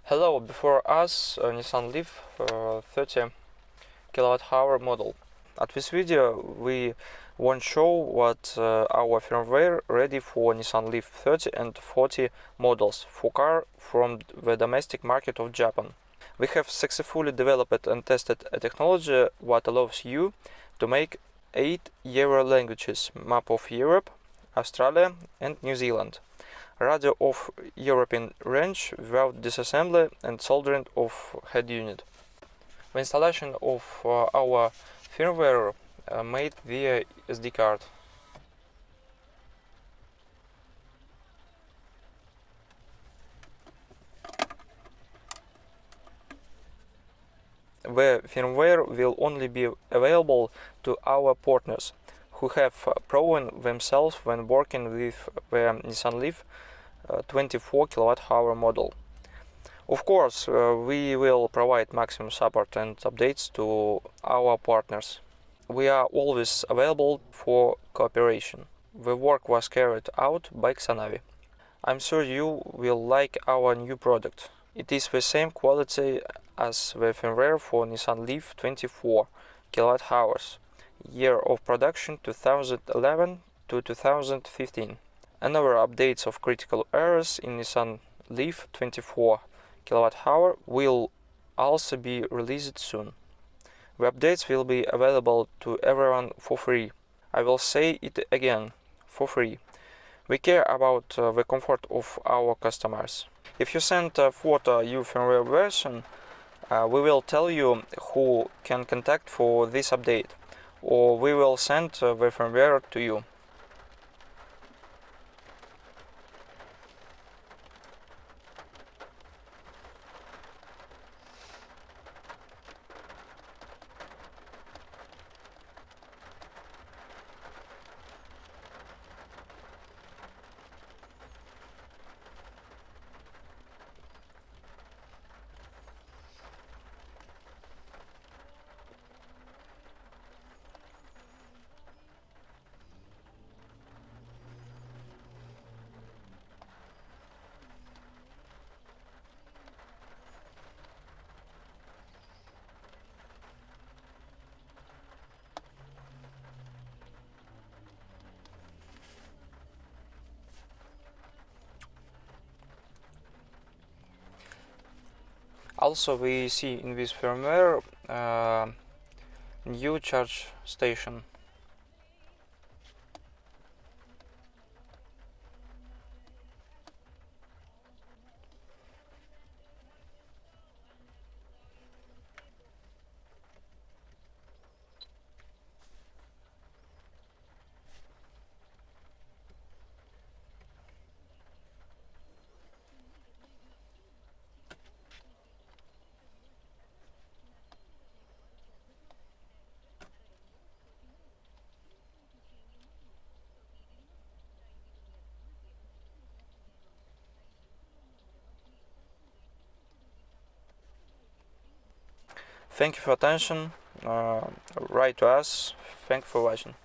Hello, before us Nissan Leaf 30 kWh model. At this video we want to show what our firmware ready for Nissan Leaf 30 and 40 models for car from the domestic market of Japan. We have successfully developed and tested a technology that allows you to make 8 Euro languages: map of Europe, Australia and New Zealand, radio of European range without disassembly and soldering of head unit. The installation of our firmware made via SD card. The firmware will only be available to our partners who have proven themselves when working with the Nissan Leaf 24 kWh model. Of course, we will provide maximum support and updates to our partners. We are always available for cooperation. The work was carried out by Xanavi. I'm sure you will like our new product. It is the same quality as the firmware for Nissan Leaf 24 kWh, year of production 2011 to 2015. Another updates of critical errors in Nissan Leaf 24 kWh will also be released soon. The updates will be available to everyone for free. I will say it again, for free. We care about the comfort of our customers. If you send a photo your firmware version, we will tell you who can contact for this update, or we will send the firmware to you. Also, we see in this firmware new charge station. Thank you for attention. Write to us. Thank you for watching.